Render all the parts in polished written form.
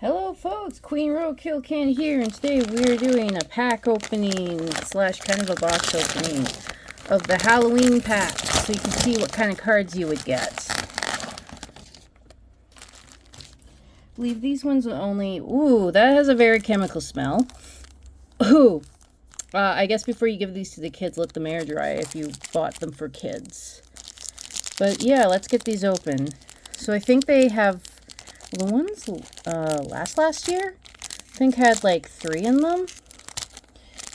Hello folks, Queen Roadkill Can here, and today we're doing a pack opening slash kind of a box opening of the Halloween pack, so you can see what kind of cards you would get. I believe these ones are only, ooh, that has a very chemical smell. Ooh, I guess before you give these to the kids, let them air dry if you bought them for kids. But yeah, let's get these open. So I think they have, the ones last year, I think had like 3 in them.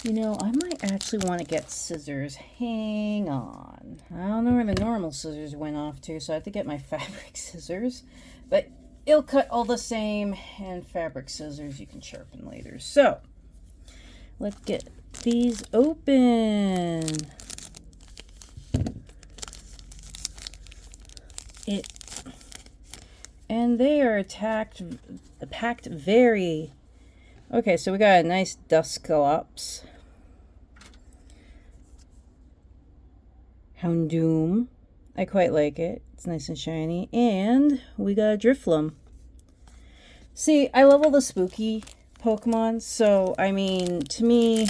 You know, I might actually want to get scissors. Hang on. I don't know where the normal scissors went off to, so I have to get my fabric scissors. But it'll cut all the same, and fabric scissors you can sharpen later. So, let's get these open. And they are packed very... Okay, so we got a nice Dusclops. Houndoom. I quite like it. It's nice and shiny. And we got a Drifloon. See, I love all the spooky Pokemon, so, I mean, to me,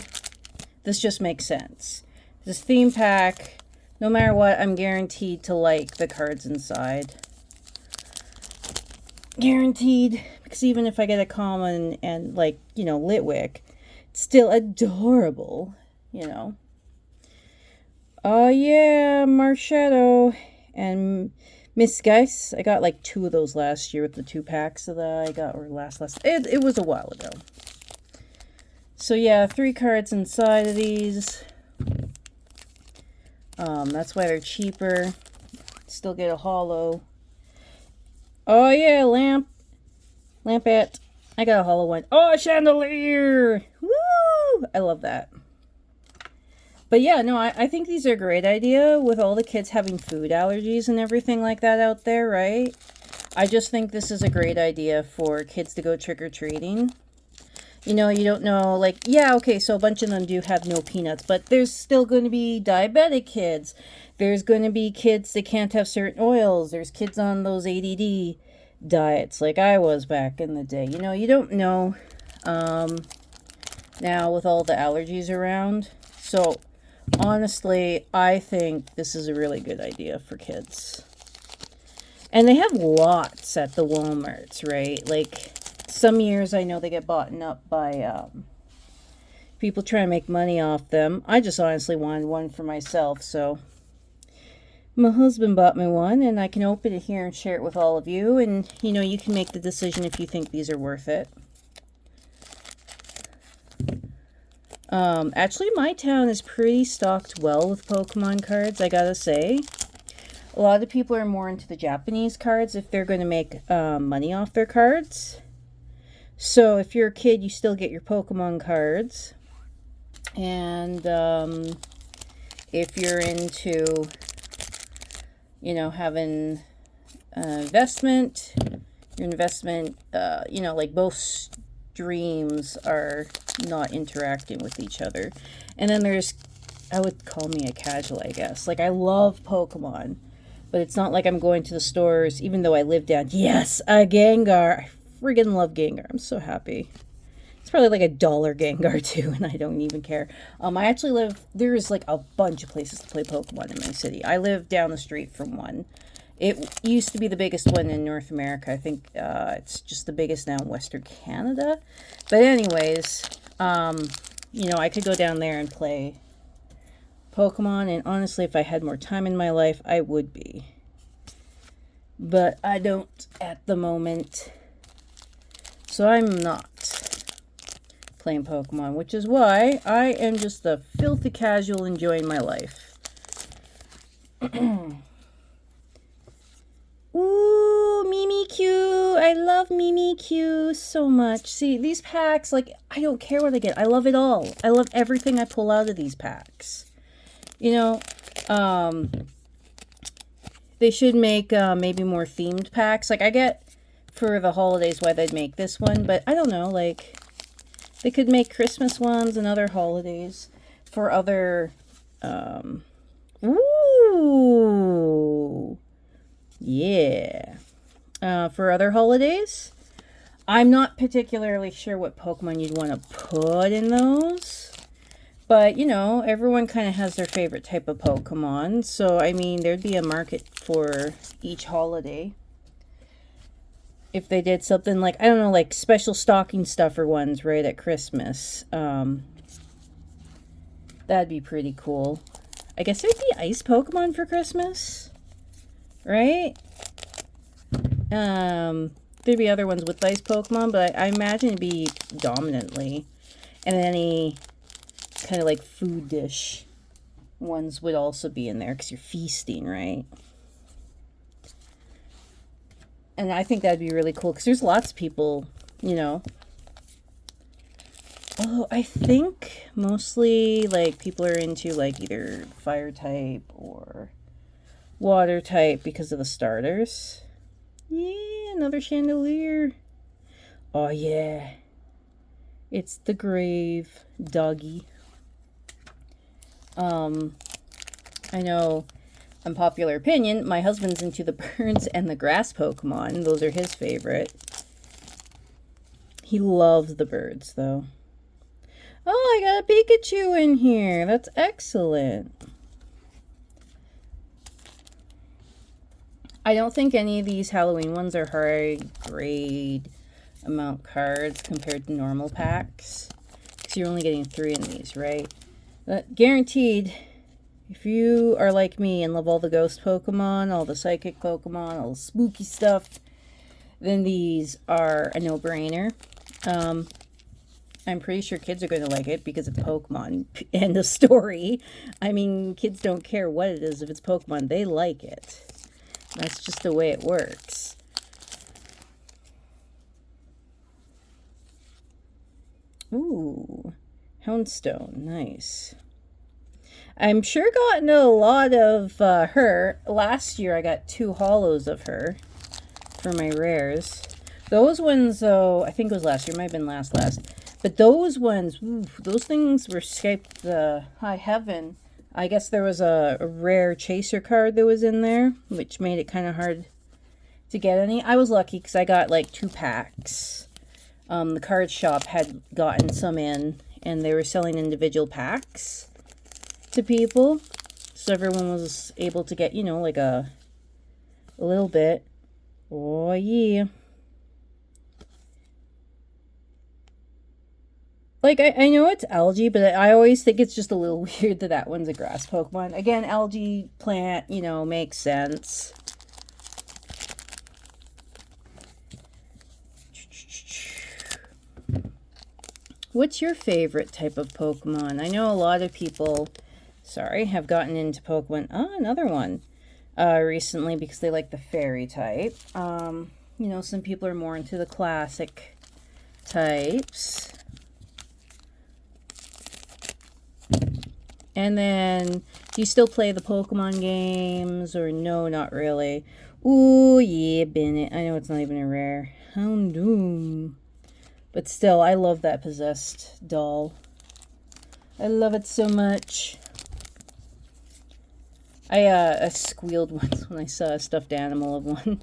this just makes sense. This theme pack, no matter what, I'm guaranteed to like the cards inside. Guaranteed, because even if I get a common and, like, you know, Litwick, it's still adorable, you know. Oh yeah, Marshadow and Miss Geis. I got like 2 of those last year with the 2 packs that I got, or it was a while ago. So yeah, 3 cards inside of these. That's why they're cheaper. Still get a holo. Oh yeah, Lampette. I got a holo one. Oh, a Chandelier! Woo! I love that. But yeah, no, I think these are a great idea with all the kids having food allergies and everything like that out there, right? I just think this is a great idea for kids to go trick-or-treating. You know, you don't know, like, yeah, okay, so a bunch of them do have no peanuts, but there's still going to be diabetic kids. There's going to be kids that can't have certain oils. There's kids on those ADD diets like I was back in the day. You know, you don't know now with all the allergies around. So, honestly, I think this is a really good idea for kids. And they have lots at the Walmarts, right? Like, some years I know they get bought up by people trying to make money off them. I just honestly wanted one for myself, so my husband bought me one, and I can open it here and share it with all of you, and you know, you can make the decision if you think these are worth it. Actually, my town is pretty stocked well with Pokemon cards, I gotta say. A lot of people are more into the Japanese cards if they're going to make money off their cards. So if you're a kid, you still get your Pokemon cards. And if you're into, you know, having investment, your investment, you know, like both streams are not interacting with each other. And then there's, I would call me a casual, I guess. Like, I love Pokemon, but it's not like I'm going to the stores, even though I live down. Yes, a Gengar. I friggin' love Gengar. I'm so happy. It's probably like $1 Gengar too, and I don't even care. I actually live, there's like a bunch of places to play Pokemon in my city. I live down the street from one. It used to be the biggest one in North America. I think it's just the biggest now in Western Canada. But anyways, you know, I could go down there and play Pokemon, and honestly, if I had more time in my life, I would be. But I don't at the moment. So I'm not playing Pokemon, which is why I am just a filthy casual enjoying my life. Ooh, Mimikyu! I love Mimikyu so much. See, these packs, like, I don't care what I get. I love it all. I love everything I pull out of these packs. You know, they should make maybe more themed packs. Like, I get for the holidays why they'd make this one, but I don't know, like, they could make Christmas ones and other holidays for other, ooh, yeah, for other holidays. I'm not particularly sure what Pokemon you'd want to put in those. But, you know, everyone kind of has their favorite type of Pokemon. So, I mean, there'd be a market for each holiday. If they did something like, I don't know, like special stocking stuffer ones right at Christmas. That'd be pretty cool. I guess there'd be ice Pokemon for Christmas. Right? There'd be other ones with ice Pokemon, but I imagine it'd be dominantly. And then any kind of like food dish ones would also be in there because you're feasting, right? And I think that'd be really cool because there's lots of people, you know. Oh, I think mostly like people are into like either fire type or water type because of the starters. Yeah, another chandelier. Oh, yeah. It's the grave doggy. I know, unpopular opinion, my husband's into the birds and the grass Pokemon. Those are his favorite. He loves the birds, though. Oh, I got a Pikachu in here. That's excellent. I don't think any of these Halloween ones are high grade amount cards compared to normal packs. Because you're only getting 3 in these, right? But guaranteed, if you are like me and love all the ghost Pokemon, all the psychic Pokemon, all the spooky stuff, then these are a no-brainer. I'm pretty sure kids are going to like it because it's Pokemon. End of story. I mean, kids don't care what it is. If it's Pokemon, they like it. That's just the way it works. Ooh, Houndstone, nice. I'm sure gotten a lot of her. Last year I got 2 holos of her for my rares. Those ones, though, I think it was last year. Might have been last. But those ones, those things were escaped the high heaven. I guess there was a rare chaser card that was in there, which made it kind of hard to get any. I was lucky because I got like 2 packs. The card shop had gotten some in, and they were selling individual packs to people. So everyone was able to get, you know, like a little bit. Oh, yeah. Like, I know it's algae, but I always think it's just a little weird that that one's a grass Pokemon. Again, algae plant, you know, makes sense. What's your favorite type of Pokemon? I know a lot of people, have gotten into Pokemon. Oh, another one. Recently because they like the fairy type. You know, some people are more into the classic types. And then, do you still play the Pokemon games? Or no, not really? Ooh, yeah, Bennett. I know it's not even a rare. Houndoom. But still, I love that possessed doll. I love it so much. I squealed once when I saw a stuffed animal of one.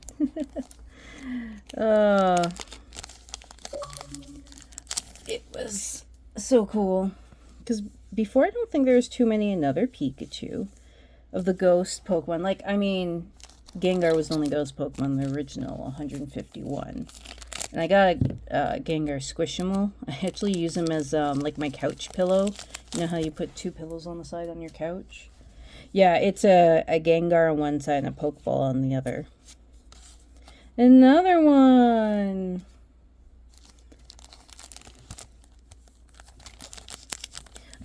It was so cool. Because before, I don't think there was too many another Pikachu of the ghost Pokemon. Like, I mean, Gengar was the only ghost Pokemon, the original 151. And I got a Gengar Squishmallow. I actually use him as, like, my couch pillow. You know how you put 2 pillows on the side on your couch? Yeah, it's a Gengar on one side and a Pokeball on the other. Another one!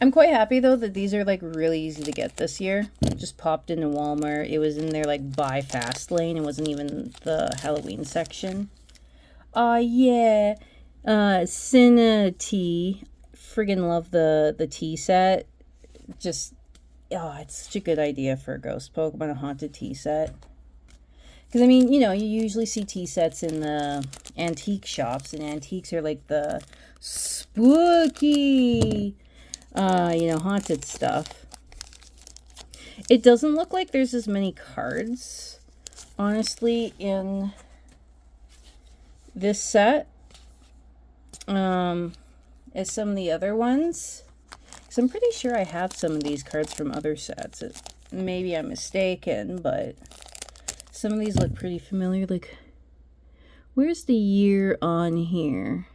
I'm quite happy, though, that these are, like, really easy to get this year. Just popped into Walmart. It was in their, like, buy fast lane. It wasn't even the Halloween section. Yeah. Cinna tea. Friggin' love the tea set. Just, it's such a good idea for a ghost Pokemon, a haunted tea set. Because, I mean, you know, you usually see tea sets in the antique shops, and antiques are, like, the spooky, you know, haunted stuff. It doesn't look like there's as many cards, honestly, in this set. as some of the other ones. Because I'm pretty sure I have some of these cards from other sets. Maybe I'm mistaken, but some of these look pretty familiar. Like, where's the year on here?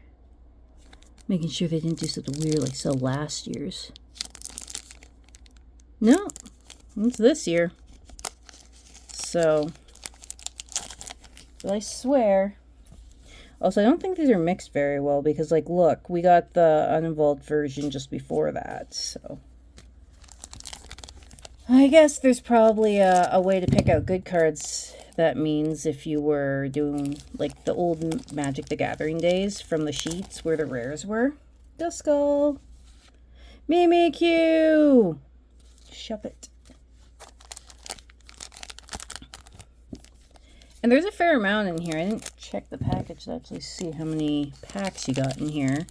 Making sure they didn't do something weird like sell last year's. No, it's this year. So, but I swear. Also, I don't think these are mixed very well because, like, look, we got the uninvolved version just before that, so. I guess there's probably a way to pick out good cards. That means if you were doing, like, the old Magic the Gathering days from the sheets where the rares were. Duskull! Mimikyu! Shove it. And there's a fair amount in here. I didn't check the package to actually see how many packs you got in here.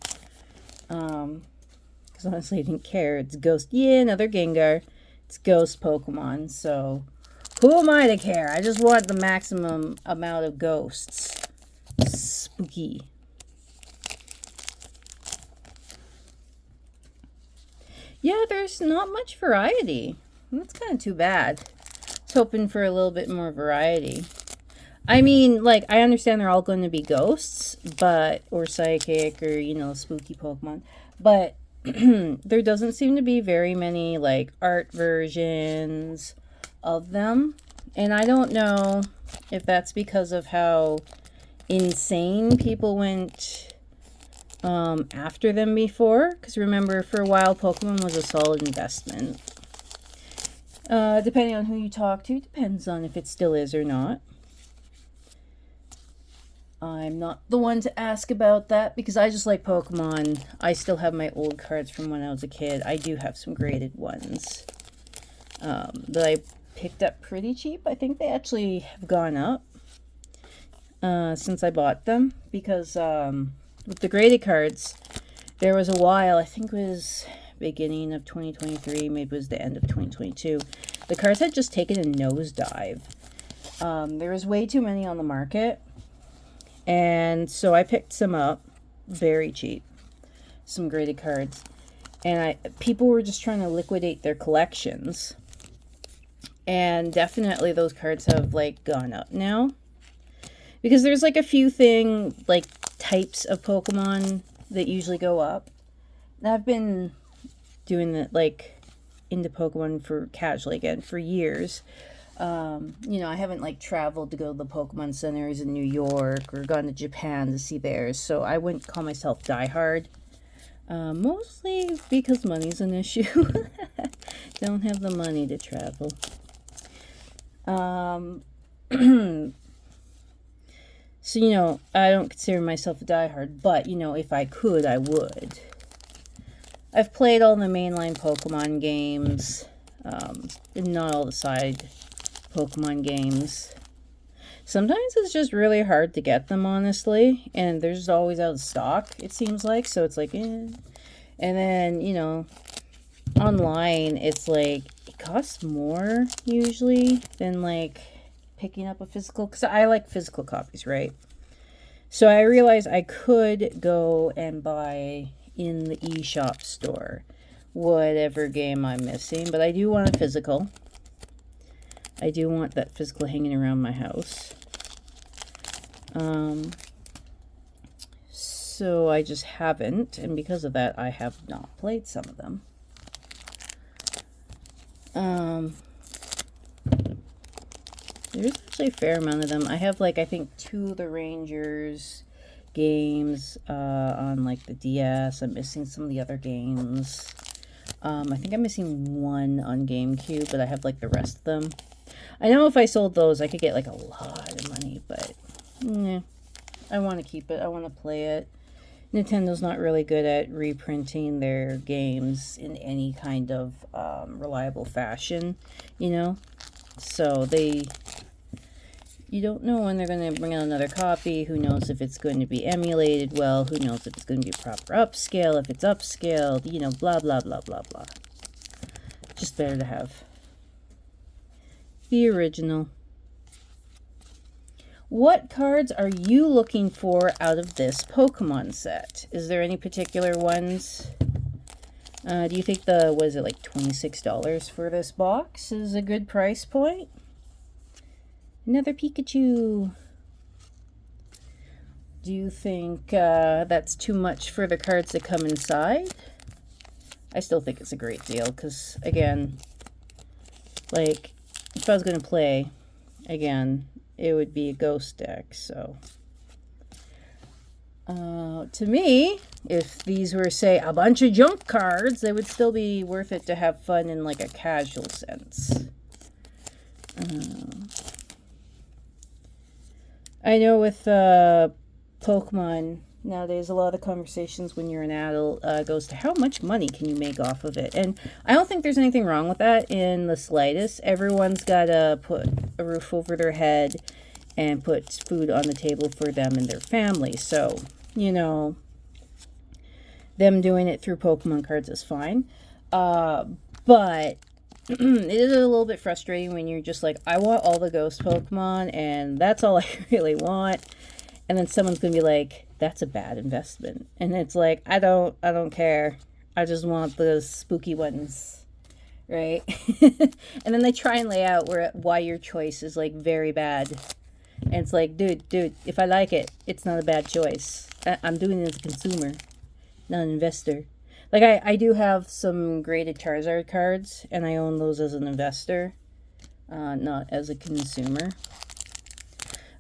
Because honestly, I didn't care. It's Ghost. Yeah, another Gengar. It's Ghost Pokemon, so who am I to care? I just want the maximum amount of ghosts. Spooky. Yeah, there's not much variety. That's kind of too bad. I was hoping for a little bit more variety. I mean, like, I understand they're all going to be ghosts, but, or psychic, or, you know, spooky Pokemon, but there doesn't seem to be very many, like, art versions of them, and I don't know if that's because of how insane people went after them before, because remember, for a while, Pokemon was a solid investment. Depending on who you talk to, depends on if it still is or not. I'm not the one to ask about that because I just like Pokemon. I still have my old cards from when I was a kid. I do have some graded ones that I picked up pretty cheap. I think they actually have gone up since I bought them because with the graded cards, there was a while, I think it was beginning of 2023, maybe it was the end of 2022, the cards had just taken a nosedive. There was way too many on the market. And so I picked some up very cheap, some graded cards, and people were just trying to liquidate their collections, and definitely those cards have like gone up now because there's like a few like types of Pokemon that usually go up. And I've been doing that, like, into Pokemon for casually again for years. You know, I haven't like traveled to go to the Pokemon centers in New York or gone to Japan to see theirs, so I wouldn't call myself diehard. Mostly because money's an issue. Don't have the money to travel. So, you know, I don't consider myself a diehard, but, you know, if I could, I would. I've played all the mainline Pokemon games, and not all the side Pokemon games. Sometimes it's just really hard to get them, honestly, and they're just always out of stock, it seems like, so it's like, eh. And then, you know, online, it's like, it costs more, usually, than, like, picking up a physical, because I like physical copies, right? So I realized I could go and buy in the eShop store whatever game I'm missing, but I do want a physical. I do want that physical hanging around my house. So I just haven't, and because of that, I have not played some of them. There's actually a fair amount of them. I have, like, I think 2 of the Rangers games on, like, the DS. I'm missing some of the other games. I think I'm missing 1 on GameCube, but I have, like, the rest of them. I know if I sold those, I could get, like, a lot of money, but I want to keep it. I want to play it. Nintendo's not really good at reprinting their games in any kind of reliable fashion, you know? So you don't know when they're going to bring out another copy. Who knows if it's going to be emulated well? Who knows if it's going to be proper upscale? If it's upscaled, you know, blah, blah, blah, blah, blah. Just better to have the original. What cards are you looking for out of this Pokemon set? Is there any particular ones? Do you think was it like $26 for this box is a good price point? Another Pikachu. Do you think that's too much for the cards that come inside? I still think it's a great deal because, again, like, if I was going to play, again, it would be a ghost deck, so. To me, if these were, say, a bunch of junk cards, they would still be worth it to have fun in, like, a casual sense. I know with Pokemon, nowadays a lot of conversations when you're an adult goes to how much money can you make off of it. And I don't think there's anything wrong with that in the slightest. Everyone's got to put a roof over their head and put food on the table for them and their family. So, you know, them doing it through Pokemon cards is fine. But it is a little bit frustrating when you're just like, I want all the ghost Pokemon and that's all I really want. And then someone's going to be like, that's a bad investment. And it's like, I don't care. I just want the spooky ones, right? And then they try and lay out why your choice is like very bad. And it's like, dude, if I like it, it's not a bad choice. I'm doing it as a consumer, not an investor. Like, I do have some graded Charizard cards, and I own those as an investor, not as a consumer.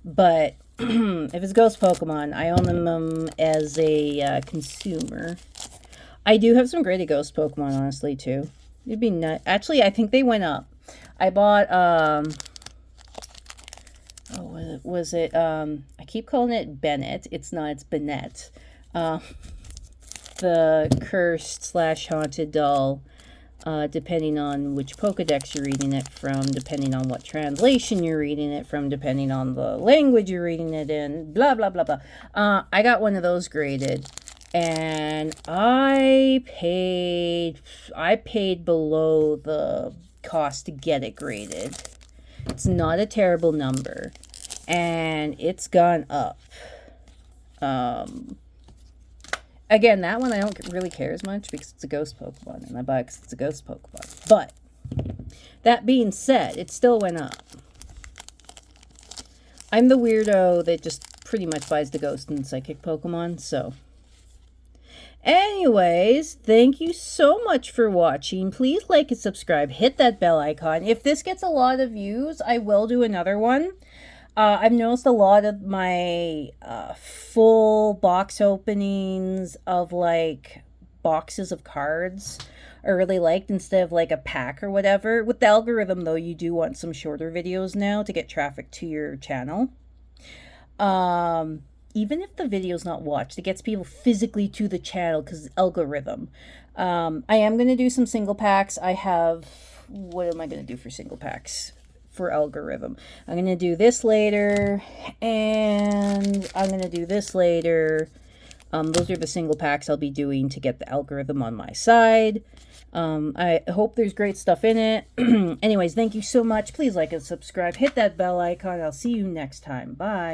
But if it's Ghost Pokemon, I own them as a consumer. I do have some graded Ghost Pokemon, honestly, too. It'd be nice. Actually, I think they went up. I bought, was it, I keep calling it Bennett. It's not, it's Bennett. The cursed / haunted doll, depending on which Pokedex you're reading it from, depending on what translation you're reading it from, depending on the language you're reading it in, blah, blah, blah, blah. I got one of those graded, and I paid below the cost to get it graded. It's not a terrible number, and it's gone up. Again, that one I don't really care as much because it's a ghost Pokemon, and I buy it because it's a ghost Pokemon. But, that being said, it still went up. I'm the weirdo that just pretty much buys the ghost and psychic Pokemon, so. Anyways, thank you so much for watching. Please like and subscribe. Hit that bell icon. If this gets a lot of views, I will do another one. I've noticed a lot of my full box openings of like boxes of cards are really liked instead of like a pack or whatever. With the algorithm though, you do want some shorter videos now to get traffic to your channel. Even if the video's not watched, it gets people physically to the channel because algorithm. I am going to do some single packs. What am I going to do for single packs? For algorithm. I'm going to do this later, and I'm going to do this later. Those are the single packs I'll be doing to get the algorithm on my side. I hope there's great stuff in it. Anyways, thank you so much. Please like and subscribe. Hit that bell icon. I'll see you next time. Bye.